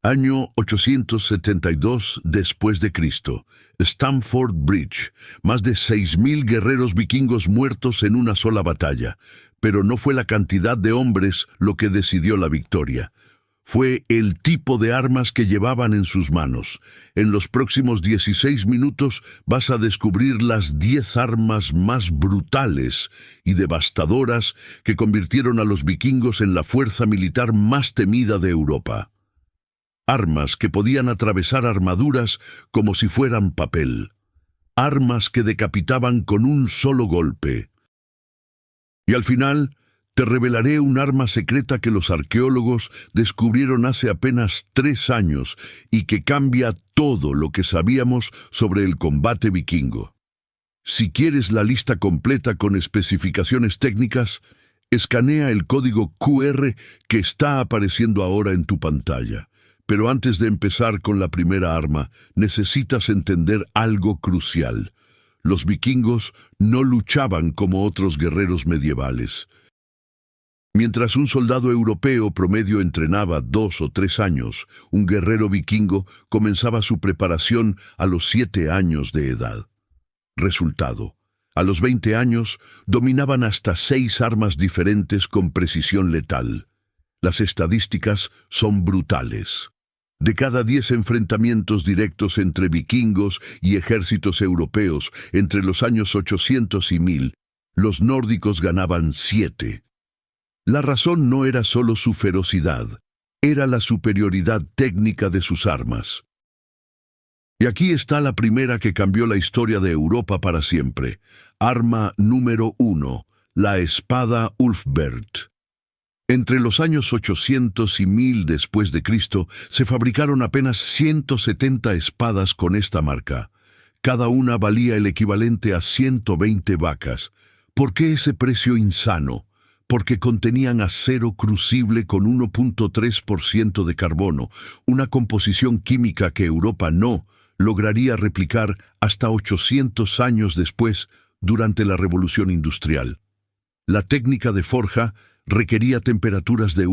Año 872 después de Cristo. Stamford Bridge. Más de 6.000 guerreros vikingos muertos en una sola batalla. Pero no fue la cantidad de hombres lo que decidió la victoria. Fue el tipo de armas que llevaban en sus manos. En los próximos 16 minutos vas a descubrir las 10 armas más brutales y devastadoras que convirtieron a los vikingos en la fuerza militar más temida de Europa. Armas que podían atravesar armaduras como si fueran papel. Armas que decapitaban con un solo golpe. Y al final, te revelaré un arma secreta que los arqueólogos descubrieron hace apenas 3 años y que cambia todo lo que sabíamos sobre el combate vikingo. Si quieres la lista completa con especificaciones técnicas, escanea el código QR que está apareciendo ahora en tu pantalla. Pero antes de empezar con la primera arma, necesitas entender algo crucial. Los vikingos no luchaban como otros guerreros medievales. Mientras un soldado europeo promedio entrenaba 2 o 3 años, un guerrero vikingo comenzaba su preparación a los 7 años de edad. Resultado: a los 20 años dominaban hasta 6 armas diferentes con precisión letal. Las estadísticas son brutales. De cada 10 enfrentamientos directos entre vikingos y ejércitos europeos entre los años 800 y 1000, los nórdicos ganaban 7. La razón no era solo su ferocidad, era la superioridad técnica de sus armas. Y aquí está la primera que cambió la historia de Europa para siempre. Arma número 1, la espada Ulfberht. Entre los años 800 y 1000 después de Cristo, se fabricaron apenas 170 espadas con esta marca. Cada una valía el equivalente a 120 vacas. ¿Por qué ese precio insano? Porque contenían acero crucible con 1.3% de carbono, una composición química que Europa no lograría replicar hasta 800 años después, durante la Revolución Industrial. La técnica de forja requería temperaturas de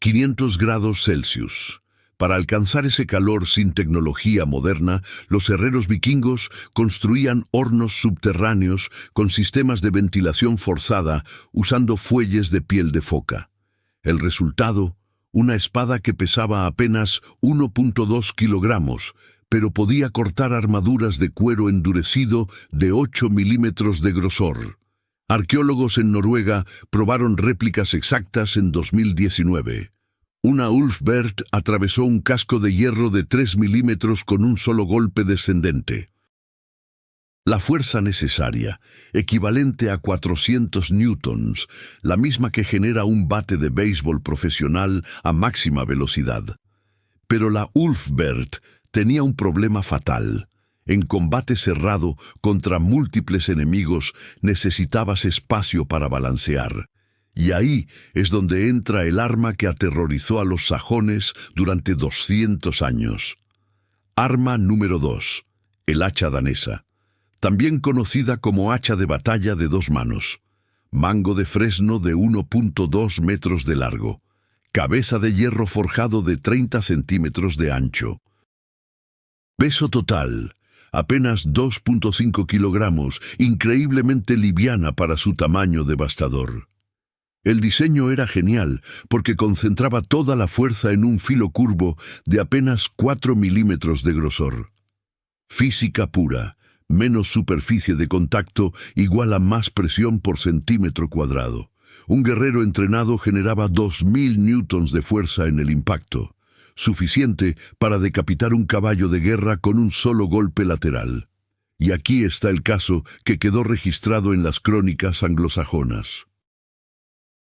500 grados Celsius. Para alcanzar ese calor sin tecnología moderna, los herreros vikingos construían hornos subterráneos con sistemas de ventilación forzada usando fuelles de piel de foca. El resultado: una espada que pesaba apenas 1.2 kilogramos, pero podía cortar armaduras de cuero endurecido de 8 milímetros de grosor. Arqueólogos en Noruega probaron réplicas exactas en 2019. Una Ulfberht atravesó un casco de hierro de 3 milímetros con un solo golpe descendente. La fuerza necesaria, equivalente a 400 newtons, la misma que genera un bate de béisbol profesional a máxima velocidad. Pero la Ulfberht tenía un problema fatal. En combate cerrado contra múltiples enemigos necesitabas espacio para balancear. Y ahí es donde entra el arma que aterrorizó a los sajones durante 200 años. Arma número 2. El hacha danesa. También conocida como hacha de batalla de 2 manos. Mango de fresno de 1.2 metros de largo. Cabeza de hierro forjado de 30 centímetros de ancho. Peso total: apenas 2.5 kilogramos, increíblemente liviana para su tamaño devastador. El diseño era genial porque concentraba toda la fuerza en un filo curvo de apenas 4 milímetros de grosor. Física pura: menos superficie de contacto igual a más presión por centímetro cuadrado. Un guerrero entrenado generaba 2000 newtons de fuerza en el impacto, suficiente para decapitar un caballo de guerra con un solo golpe lateral. Y aquí está el caso que quedó registrado en las crónicas anglosajonas.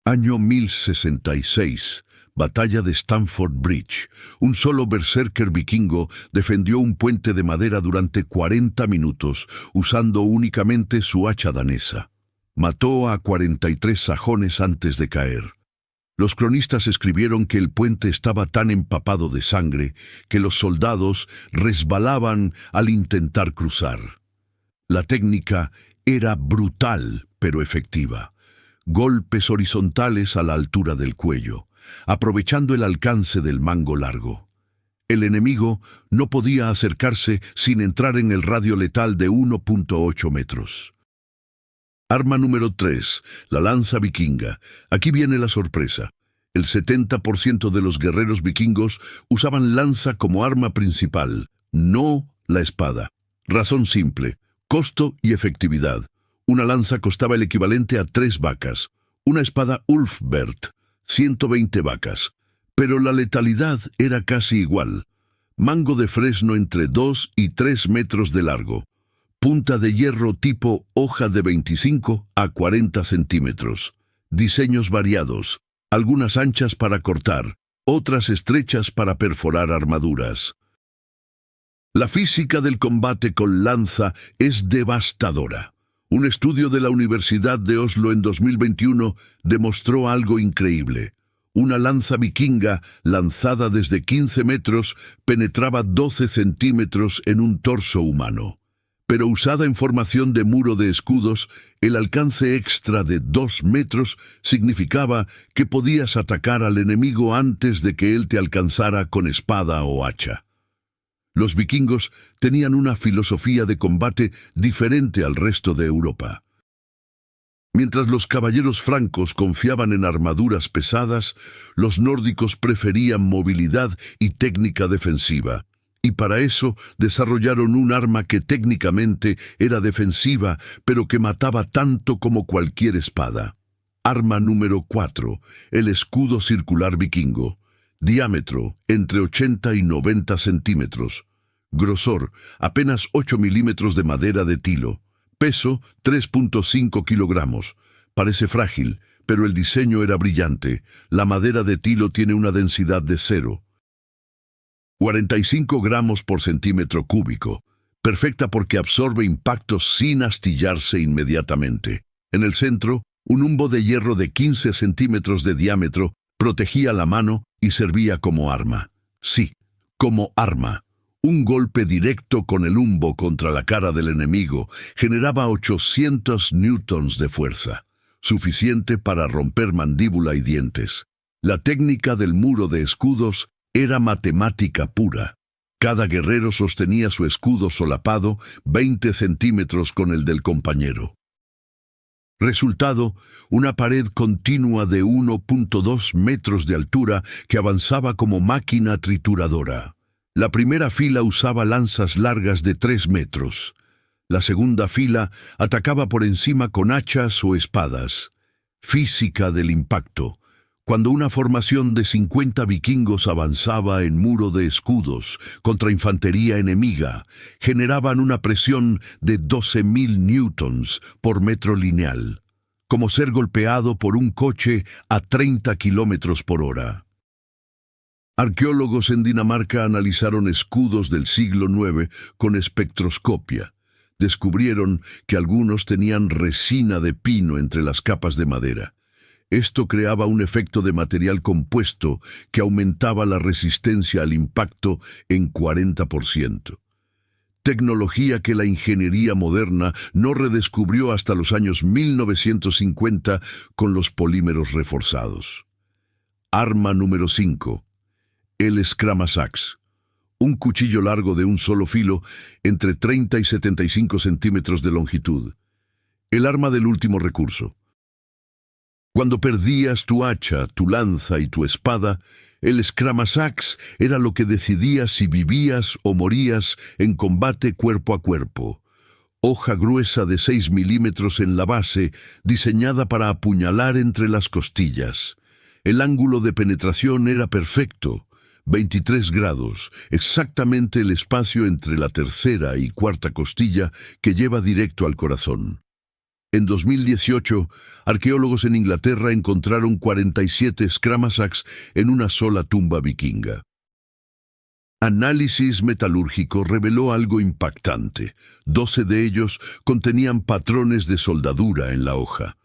Año 1066, Batalla de Stamford Bridge. Un solo berserker vikingo defendió un puente de madera durante 40 minutos, usando únicamente su hacha danesa. Mató a 43 sajones antes de caer. Los cronistas escribieron que el puente estaba tan empapado de sangre que los soldados resbalaban al intentar cruzar. La técnica era brutal, pero efectiva. Golpes horizontales a la altura del cuello, aprovechando el alcance del mango largo. El enemigo no podía acercarse sin entrar en el radio letal de 1.8 metros. Arma número 3, la lanza vikinga. Aquí viene la sorpresa. El 70% de los guerreros vikingos usaban lanza como arma principal, no la espada. Razón simple: costo y efectividad. Una lanza costaba el equivalente a 3 vacas. Una espada Ulfbert, 120 vacas. Pero la letalidad era casi igual. Mango de fresno entre 2 y 3 metros de largo. Punta de hierro tipo hoja de 25 a 40 centímetros. Diseños variados. Algunas anchas para cortar, otras estrechas para perforar armaduras. La física del combate con lanza es devastadora. Un estudio de la Universidad de Oslo en 2021 demostró algo increíble. Una lanza vikinga, lanzada desde 15 metros, penetraba 12 centímetros en un torso humano. Pero usada en formación de muro de escudos, el alcance extra de 2 metros significaba que podías atacar al enemigo antes de que él te alcanzara con espada o hacha. Los vikingos tenían una filosofía de combate diferente al resto de Europa. Mientras los caballeros francos confiaban en armaduras pesadas, los nórdicos preferían movilidad y técnica defensiva. Y para eso desarrollaron un arma que técnicamente era defensiva, pero que mataba tanto como cualquier espada. Arma número 4, el escudo circular vikingo. Diámetro, entre 80 y 90 centímetros. Grosor, apenas 8 milímetros de madera de tilo. Peso, 3.5 kilogramos. Parece frágil, pero el diseño era brillante. La madera de tilo tiene una densidad de 0. 45 gramos por centímetro cúbico, perfecta porque absorbe impactos sin astillarse inmediatamente. En el centro, un humbo de hierro de 15 centímetros de diámetro protegía la mano y servía como arma. Sí, como arma. Un golpe directo con el humbo contra la cara del enemigo generaba 800 newtons de fuerza, suficiente para romper mandíbula y dientes. La técnica del muro de escudos era matemática pura. Cada guerrero sostenía su escudo solapado 20 centímetros con el del compañero. Resultado, una pared continua de 1.2 metros de altura que avanzaba como máquina trituradora. La primera fila usaba lanzas largas de 3 metros. La segunda fila atacaba por encima con hachas o espadas. Física del impacto. Cuando una formación de 50 vikingos avanzaba en muro de escudos contra infantería enemiga, generaban una presión de 12.000 newtons por metro lineal, como ser golpeado por un coche a 30 kilómetros por hora. Arqueólogos en Dinamarca analizaron escudos del siglo IX con espectroscopia. Descubrieron que algunos tenían resina de pino entre las capas de madera. Esto creaba un efecto de material compuesto que aumentaba la resistencia al impacto en 40%. Tecnología que la ingeniería moderna no redescubrió hasta los años 1950 con los polímeros reforzados. Arma número 5. El Scramasax. Un cuchillo largo de un solo filo entre 30 y 75 centímetros de longitud. El arma del último recurso. Cuando perdías tu hacha, tu lanza y tu espada, el Scramasax era lo que decidía si vivías o morías en combate cuerpo a cuerpo. Hoja gruesa de 6 milímetros en la base, diseñada para apuñalar entre las costillas. El ángulo de penetración era perfecto, 23 grados, exactamente el espacio entre la tercera y cuarta costilla que lleva directo al corazón. En 2018, arqueólogos en Inglaterra encontraron 47 Scramasax en una sola tumba vikinga. Análisis metalúrgico reveló algo impactante. 12 de ellos contenían patrones de soldadura en la hoja.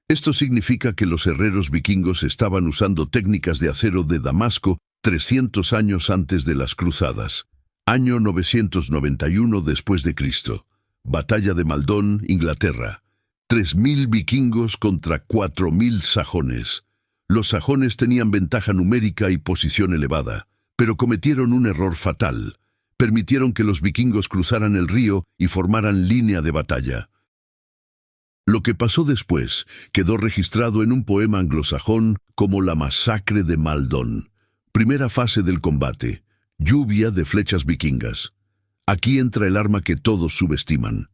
Esto significa que los herreros vikingos estaban usando técnicas de acero de Damasco 300 años antes de las cruzadas. Año 991 después de Cristo. Batalla de Maldon, Inglaterra. 3.000 vikingos contra 4.000 sajones. Los sajones tenían ventaja numérica y posición elevada, pero cometieron un error fatal. Permitieron que los vikingos cruzaran el río y formaran línea de batalla. Lo que pasó después quedó registrado en un poema anglosajón como la masacre de Maldon. Primera fase del combate: lluvia de flechas vikingas. Aquí entra el arma que todos subestiman.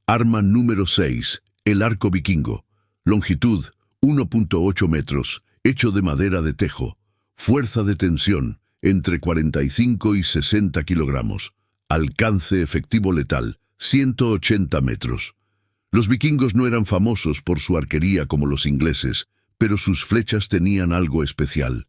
Arma número 6, el arco vikingo. Longitud 1.8 metros, hecho de madera de tejo. Fuerza de tensión entre 45 y 60 kilogramos. Alcance efectivo letal 180 metros. Los vikingos no eran famosos por su arquería como los ingleses, pero sus flechas tenían algo especial.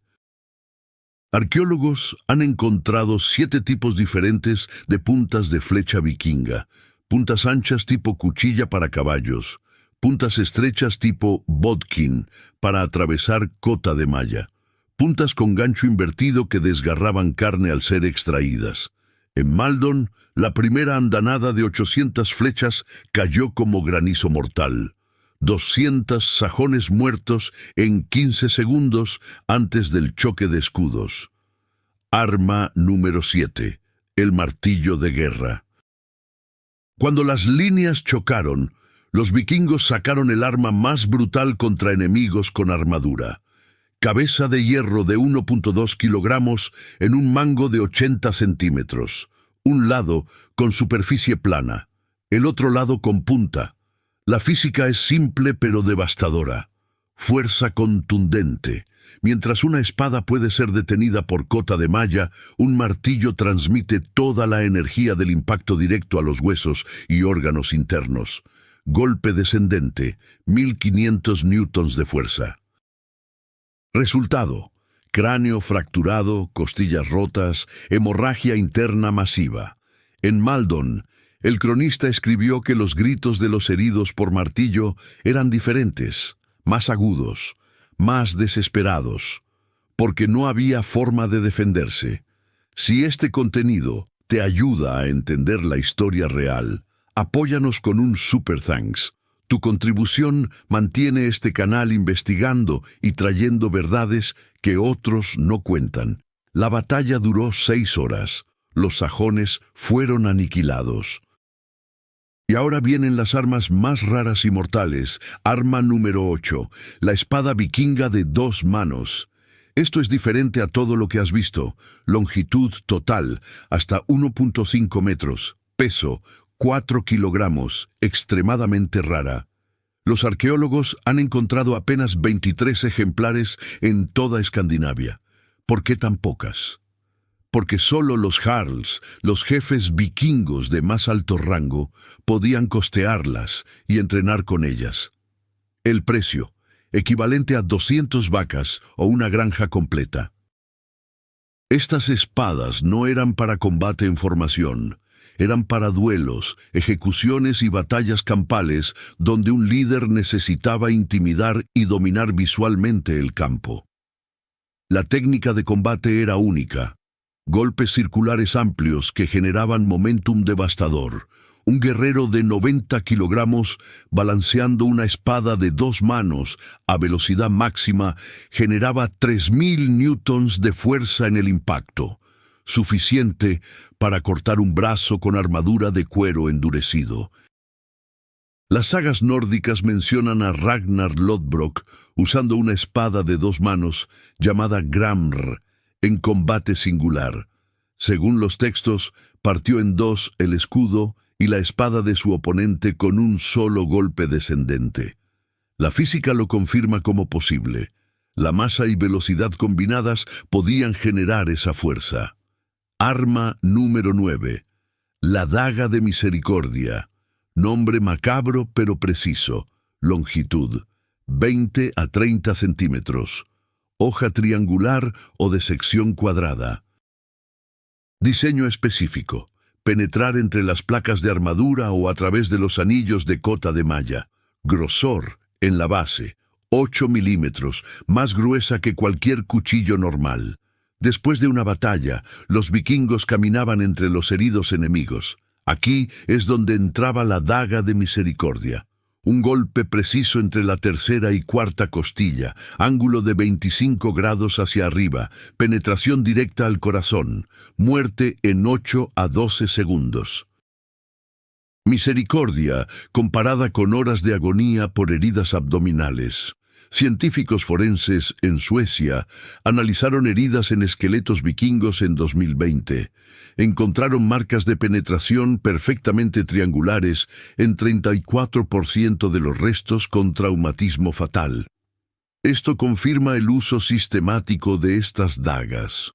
Arqueólogos han encontrado 7 tipos diferentes de puntas de flecha vikinga. Puntas anchas tipo cuchilla para caballos. Puntas estrechas tipo bodkin para atravesar cota de malla. Puntas con gancho invertido que desgarraban carne al ser extraídas. En Maldon, la primera andanada de 800 flechas cayó como granizo mortal. 200 sajones muertos en 15 segundos antes del choque de escudos. Arma número 7, el martillo de guerra. Cuando las líneas chocaron, los vikingos sacaron el arma más brutal contra enemigos con armadura. Cabeza de hierro de 1.2 kilogramos en un mango de 80 centímetros. Un lado con superficie plana, el otro lado con punta. La física es simple pero devastadora. Fuerza contundente. Mientras una espada puede ser detenida por cota de malla, un martillo transmite toda la energía del impacto directo a los huesos y órganos internos. Golpe descendente, 1500 newtons de fuerza. Resultado: cráneo fracturado, costillas rotas, hemorragia interna masiva. En Maldon, el cronista escribió que los gritos de los heridos por martillo eran diferentes, más agudos, más desesperados, porque no había forma de defenderse. Si este contenido te ayuda a entender la historia real, apóyanos con un super thanks. Tu contribución mantiene este canal investigando y trayendo verdades que otros no cuentan. La batalla duró 6 horas. Los sajones fueron aniquilados. Y ahora vienen las armas más raras y mortales. Arma número 8, la espada vikinga de 2 manos. Esto es diferente a todo lo que has visto. Longitud total, hasta 1.5 metros. Peso, 4 kilogramos, extremadamente rara. Los arqueólogos han encontrado apenas 23 ejemplares en toda Escandinavia. ¿Por qué tan pocas? Porque solo los jarls, los jefes vikingos de más alto rango, podían costearlas y entrenar con ellas. El precio, equivalente a 200 vacas o una granja completa. Estas espadas no eran para combate en formación. Eran para duelos, ejecuciones y batallas campales donde un líder necesitaba intimidar y dominar visualmente el campo. La técnica de combate era única. Golpes circulares amplios que generaban momentum devastador. Un guerrero de 90 kilogramos balanceando una espada de 2 manos a velocidad máxima generaba 3000 newtons de fuerza en el impacto, suficiente para cortar un brazo con armadura de cuero endurecido. Las sagas nórdicas mencionan a Ragnar Lodbrok usando una espada de 2 manos llamada Gramr en combate singular. Según los textos, partió en 2 el escudo y la espada de su oponente con un solo golpe descendente. La física lo confirma como posible. La masa y velocidad combinadas podían generar esa fuerza. Arma número 9. La daga de misericordia. Nombre macabro pero preciso. Longitud 20 a 30 centímetros. Hoja triangular o de sección cuadrada. Diseño específico. Penetrar entre las placas de armadura o a través de los anillos de cota de malla. Grosor en la base. 8 milímetros, más gruesa que cualquier cuchillo normal. Después de una batalla, los vikingos caminaban entre los heridos enemigos. Aquí es donde entraba la daga de misericordia. Un golpe preciso entre la tercera y cuarta costilla, ángulo de 25 grados hacia arriba, penetración directa al corazón, muerte en 8 a 12 segundos. Misericordia, comparada con horas de agonía por heridas abdominales. Científicos forenses en Suecia analizaron heridas en esqueletos vikingos en 2020. Encontraron marcas de penetración perfectamente triangulares en 34% de los restos con traumatismo fatal. Esto confirma el uso sistemático de estas dagas.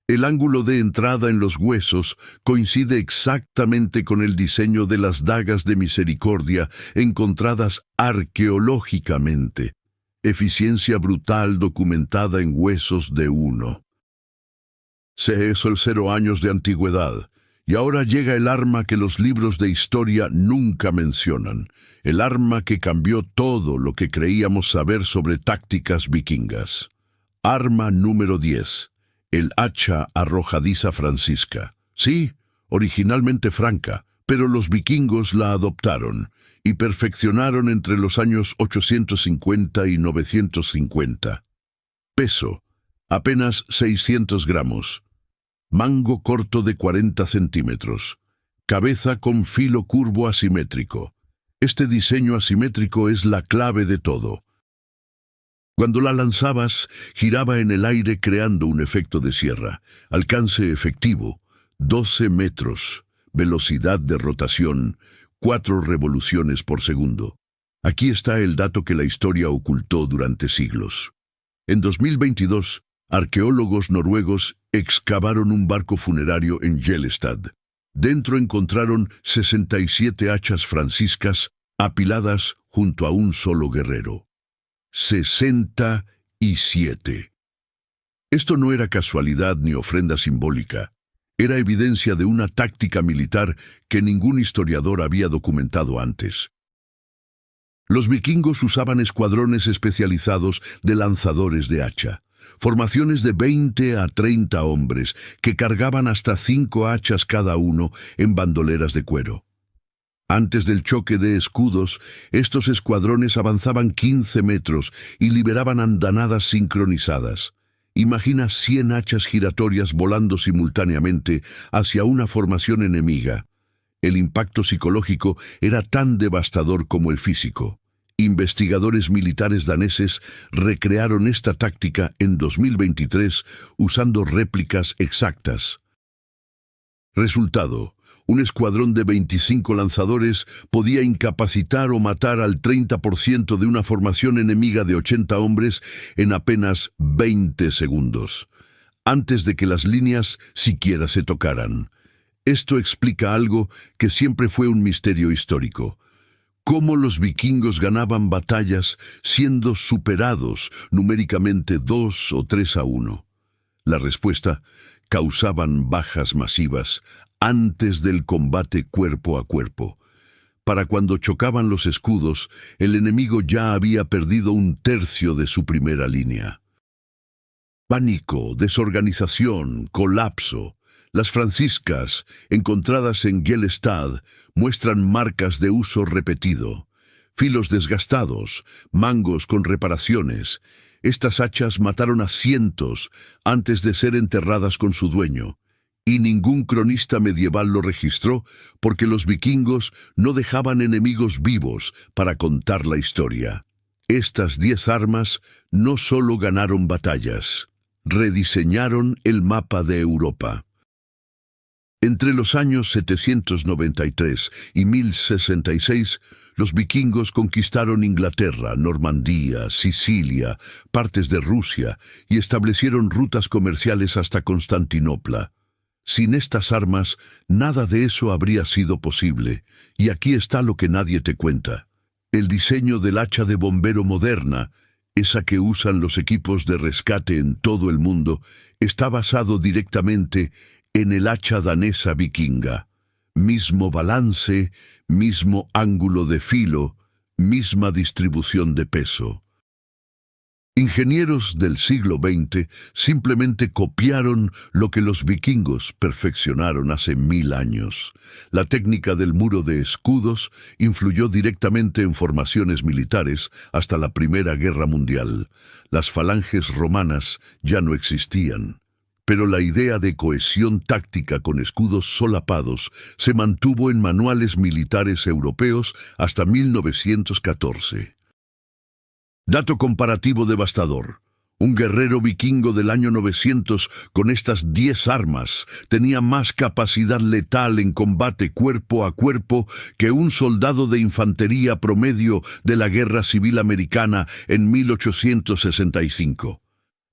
El ángulo de entrada en los huesos coincide exactamente con el diseño de las dagas de misericordia encontradas arqueológicamente. Eficiencia brutal documentada en huesos de uno. Se hizo el 0 años de antigüedad, y ahora llega el arma que los libros de historia nunca mencionan, el arma que cambió todo lo que creíamos saber sobre tácticas vikingas. Arma número 10, el hacha arrojadiza francisca. Sí, originalmente franca, pero los vikingos la adoptaron y perfeccionaron entre los años 850 y 950. Peso, apenas 600 gramos. Mango corto de 40 centímetros. Cabeza con filo curvo asimétrico. Este diseño asimétrico es la clave de todo. Cuando la lanzabas, giraba en el aire creando un efecto de sierra. Alcance efectivo, 12 metros. Velocidad de rotación, 4 revoluciones por segundo. Aquí está el dato que la historia ocultó durante siglos. En 2022, arqueólogos noruegos excavaron un barco funerario en Gjelstad. Dentro encontraron 67 hachas franciscas apiladas junto a un solo guerrero. 67. Esto no era casualidad ni ofrenda simbólica. Era evidencia de una táctica militar que ningún historiador había documentado antes. Los vikingos usaban escuadrones especializados de lanzadores de hacha, formaciones de 20 a 30 hombres que cargaban hasta 5 hachas cada uno en bandoleras de cuero. Antes del choque de escudos, estos escuadrones avanzaban 15 metros y liberaban andanadas sincronizadas. Imagina 100 hachas giratorias volando simultáneamente hacia una formación enemiga. El impacto psicológico era tan devastador como el físico. Investigadores militares daneses recrearon esta táctica en 2023 usando réplicas exactas. Resultado: un escuadrón de 25 lanzadores podía incapacitar o matar al 30% de una formación enemiga de 80 hombres en apenas 20 segundos, antes de que las líneas siquiera se tocaran. Esto explica algo que siempre fue un misterio histórico. ¿Cómo los vikingos ganaban batallas siendo superados numéricamente 2 o 3 a 1? La respuesta: causaban bajas masivas antes del combate cuerpo a cuerpo. Para cuando chocaban los escudos, el enemigo ya había perdido 1/3 de su primera línea. Pánico, desorganización, colapso. Las franciscas, encontradas en Gjelstad, muestran marcas de uso repetido. Filos desgastados, mangos con reparaciones. Estas hachas mataron a cientos antes de ser enterradas con su dueño. Y ningún cronista medieval lo registró porque los vikingos no dejaban enemigos vivos para contar la historia. Estas 10 armas no solo ganaron batallas, rediseñaron el mapa de Europa. Entre los años 793 y 1066, los vikingos conquistaron Inglaterra, Normandía, Sicilia, partes de Rusia y establecieron rutas comerciales hasta Constantinopla. Sin estas armas, nada de eso habría sido posible, y aquí está lo que nadie te cuenta. El diseño del hacha de bombero moderna, esa que usan los equipos de rescate en todo el mundo, está basado directamente en el hacha danesa vikinga. Mismo balance, mismo ángulo de filo, misma distribución de peso. Ingenieros del siglo XX simplemente copiaron lo que los vikingos perfeccionaron hace 1000 años. La técnica del muro de escudos influyó directamente en formaciones militares hasta la Primera Guerra Mundial. Las falanges romanas ya no existían. Pero la idea de cohesión táctica con escudos solapados se mantuvo en manuales militares europeos hasta 1914. Dato comparativo devastador. Un guerrero vikingo del año 900 con estas 10 armas tenía más capacidad letal en combate cuerpo a cuerpo que un soldado de infantería promedio de la Guerra Civil Americana en 1865.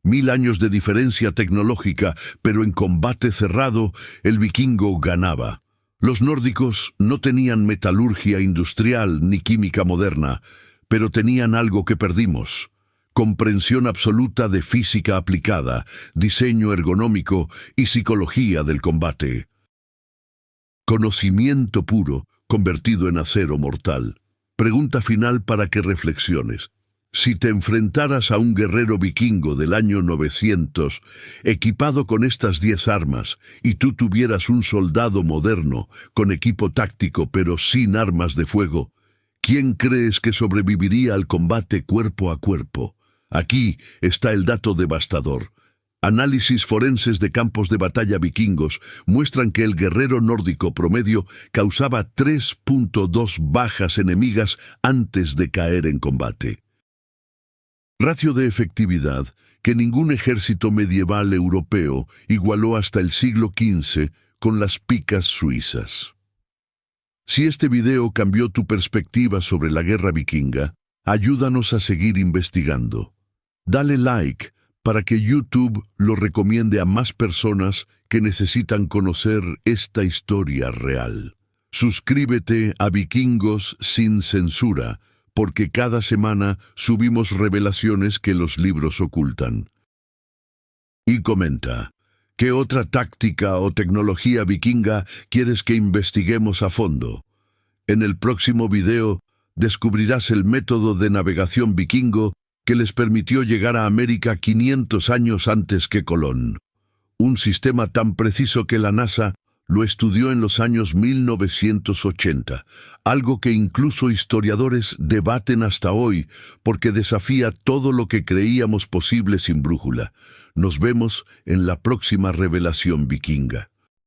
1000 años de diferencia tecnológica, pero en combate cerrado, el vikingo ganaba. Los nórdicos no tenían metalurgia industrial ni química moderna, pero tenían algo que perdimos: comprensión absoluta de física aplicada, diseño ergonómico y psicología del combate. Conocimiento puro, convertido en acero mortal. Pregunta final para que reflexiones. Si te enfrentaras a un guerrero vikingo del año 900, equipado con estas 10 armas, y tú tuvieras un soldado moderno, con equipo táctico pero sin armas de fuego, ¿quién crees que sobreviviría al combate cuerpo a cuerpo? Aquí está el dato devastador. Análisis forenses de campos de batalla vikingos muestran que el guerrero nórdico promedio causaba 3.2 bajas enemigas antes de caer en combate. Ratio de efectividad que ningún ejército medieval europeo igualó hasta el siglo XV con las picas suizas. Si este video cambió tu perspectiva sobre la guerra vikinga, ayúdanos a seguir investigando. Dale like para que YouTube lo recomiende a más personas que necesitan conocer esta historia real. Suscríbete a Vikingos sin Censura, porque cada semana subimos revelaciones que los libros ocultan. Y comenta, ¿qué otra táctica o tecnología vikinga quieres que investiguemos a fondo? En el próximo video descubrirás el método de navegación vikingo que les permitió llegar a América 500 años antes que Colón. Un sistema tan preciso que la NASA lo estudió en los años 1980, algo que incluso historiadores debaten hasta hoy porque desafía todo lo que creíamos posible sin brújula. Nos vemos en la próxima revelación vikinga.